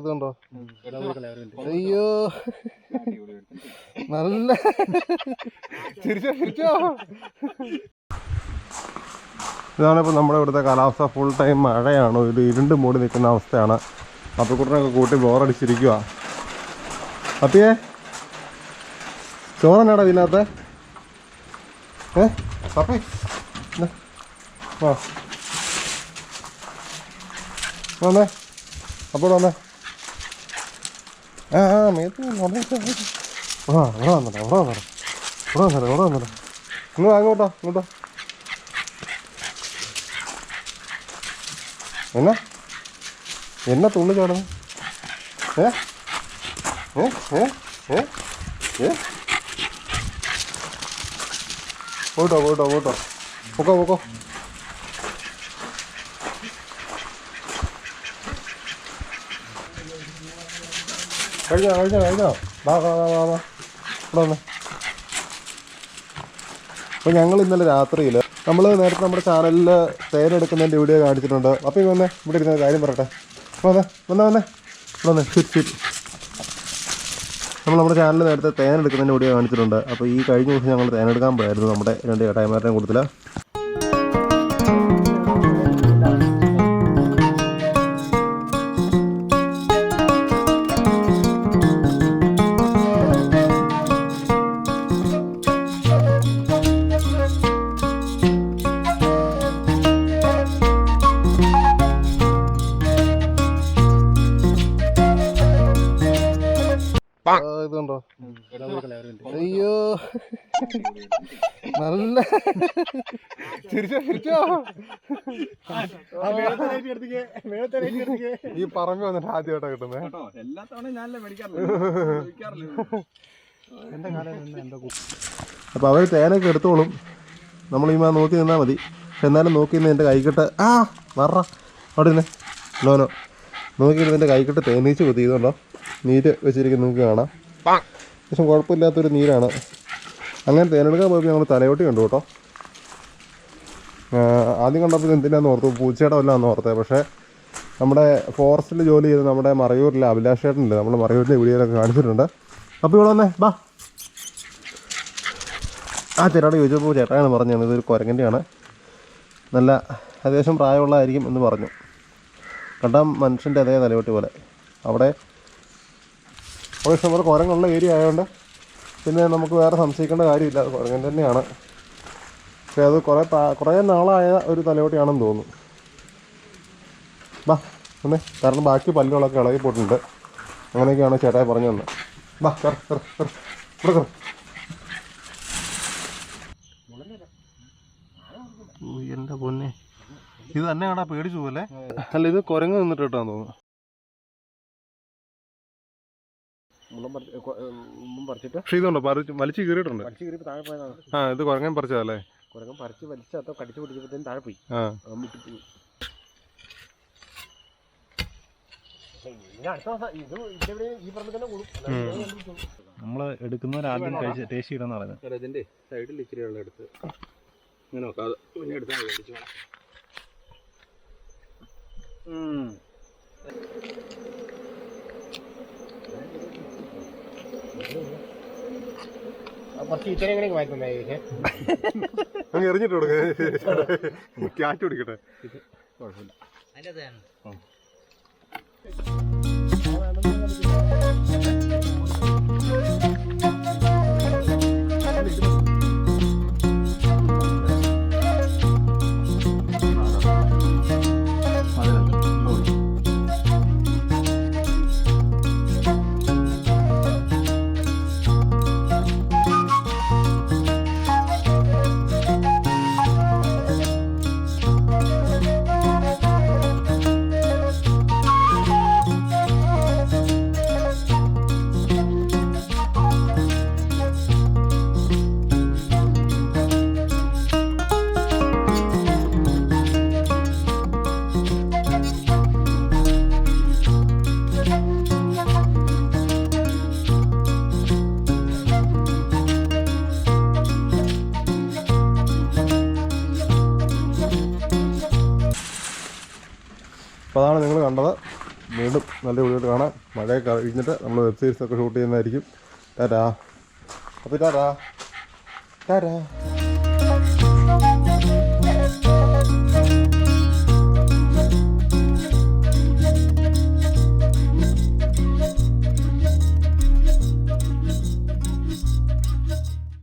ഇതുണ്ടോ? അയ്യോ നല്ല ചിരിച്ചോ. ഇതാണിപ്പോൾ നമ്മുടെ ഇവിടുത്തെ കാലാവസ്ഥ. ഫുൾ ടൈം മഴയാണ്. ഇത് ഇരുണ്ട് മൂടി നിൽക്കുന്ന അവസ്ഥയാണ്. അപ്പക്കുട്ടനൊക്കെ കൂട്ടി ബോറടിച്ചിരിക്കുക. അപ്പിയേ ചോറന്നാടാ ഇതിനകത്ത്? പപ്പി വന്നേ, അപ്പോൾ വന്നേ. മേത്ത് ഇവിടെ വന്നോ. ഇങ്ങ് അങ്ങോട്ടോ ഇങ്ങോട്ടോ. എന്നാ തുള്ളി ചാടുന്നു? പോട്ടോ പൊക്കോ. കഴിഞ്ഞോ വാ ഇവിടെ വന്നേ. അപ്പോൾ ഞങ്ങൾ ഇന്നലെ രാത്രിയിൽ നമ്മൾ നേരത്തെ നമ്മുടെ ചാനലിൽ തേനെടുക്കുന്നതിൻ്റെ വീഡിയോ കാണിച്ചിട്ടുണ്ട്. അപ്പം വന്നേ, ഇവിടെ ഇരുന്ന കാര്യം പറയട്ടെ. വന്നേ ശരി. നമ്മൾ നമ്മുടെ ചാനലിൽ നേരത്തെ തേനെടുക്കുന്നതിൻ്റെ വീഡിയോ കാണിച്ചിട്ടുണ്ട്. അപ്പോൾ ഈ കഴിഞ്ഞ ദിവസം ഞങ്ങൾ തേനെടുക്കാൻ പോയായിരുന്നു നമ്മുടെ 2 ചേട്ടായിമാരുടെയും കൂട്ടത്തിൽ. ഇതുണ്ടോ? അയ്യോ നല്ല ചിരിച്ചോ. ഈ പറമ്പ് വന്നിട്ട് ആദ്യമായിട്ടാ കിട്ടുന്നത്. അപ്പൊ അവര് തേനൊക്കെ എടുത്തോളും. നമ്മൾ ഈ നോക്കി നിന്നാ മതി. എന്നാലും നോക്കി നിന്ന് എൻ്റെ കൈക്കിട്ട് അവിടെ നിന്ന് നോനോ നോക്കി നിന്ന് എൻ്റെ കൈക്കിട്ട് തേനീച്ച് കുത്തിയതുണ്ടോ? നീര് വെച്ചിരിക്കുന്ന നിങ്ങൾക്ക് കാണാം. പക്ഷെ കുഴപ്പമില്ലാത്തൊരു നീരാണ്. അങ്ങനെ തേനെടുക്കാൻ പോയപ്പോൾ ഞങ്ങൾ തലയോട്ടി കണ്ടു കേട്ടോ. ആദ്യം കണ്ടപ്പോൾ എന്തിനാന്ന് ഓർത്തു, പൂച്ചയുടെ വല്ലതാന്ന് ഓർത്തത്. പക്ഷേ നമ്മുടെ ഫോറസ്റ്റിൽ ജോലി ചെയ്ത് നമ്മുടെ മറയൂരിലെ അഭിലാഷ് ചേട്ടനില്ലേ, നമ്മൾ മറയൂരിലെ വീഡിയോയിലൊക്കെ കാണിച്ചിട്ടുണ്ട്. അപ്പോൾ ഇവിടെ വന്നേ ബാ. ആ ചേട്ടാട് ചോദിച്ചപ്പോൾ ചേട്ടായാണ് പറഞ്ഞത് ഇതൊരു കുരങ്ങൻ്റെയാണ്, നല്ല അത്യാവശ്യം പ്രായമുള്ളതായിരിക്കും എന്ന് പറഞ്ഞു. കണ്ടാൽ മനുഷ്യൻ്റെ അതേ തലയോട്ടി പോലെ. അവിടെ ഇഷ്ടംപോലെ കുരങ്ങുള്ള ഏരിയ ആയതുകൊണ്ട് പിന്നെ നമുക്ക് വേറെ സംശയിക്കേണ്ട കാര്യമില്ല, അത് കുരങ്ങൻ തന്നെയാണ്. പക്ഷേ അത് കുറേ നാളായ ഒരു തലയോട്ടിയാണെന്ന് തോന്നുന്നു. ബാ ഒന്ന്, കാരണം ബാക്കി പല്ലുകളൊക്കെ ഇളകി പോയിട്ടുണ്ട്. അങ്ങനെയൊക്കെയാണ് ചേട്ടായി പറഞ്ഞു തന്നത്. ബാ ഇവിടെ കയറി. എൻ്റെ പൊന്നെ, ഇത് തന്നെയാണാ പേടിച്ചു പോലെ. അല്ല, ഇത് കുരങ്ങ് നിന്നിട്ട് കേട്ടാന്ന് തോന്നുന്നു. പക്ഷെ ഇതുണ്ടോ വലിച്ചു കീറിയിട്ടുണ്ട്. ഇത് കുരങ്ങൻ പറിച്ചതല്ലേ? കുരങ്ങൻ പറിച്ച് വലിച്ചോ കടിച്ചു പിടിച്ചപ്പോഴത്തേനും താഴെ പോയി. നമ്മള് എടുക്കുന്നവർ ആദ്യം കഴിച്ച് ടേസ്റ്റ് ചെയ്യണമെന്ന് പറയുന്നത്. ഇതിന്റെ സൈഡിൽ ഇച്ചിരി വെള്ളം എടുത്ത് ഇങ്ങനെ നോക്കാം. പിന്നെ എടുത്താൽ അങ്ങ് എറിഞ്ഞിട്ട് കൊടുക്ക, ക്യാറ്റ് പിടിക്കട്ടെ. കുഴപ്പമില്ല. അപ്പോൾ അതാണ് നിങ്ങൾ കണ്ടത്. വീണ്ടും നല്ല വീഡിയോ കാണാം. മഴയൊക്കെ കഴിഞ്ഞിട്ട് നമ്മൾ വെബ് സീരീസൊക്കെ ഷൂട്ട് ചെയ്യുന്നതായിരിക്കും. ടാറ്റാ. അപ്പോൾ ടാറ്റാ. ടാറ്റാ.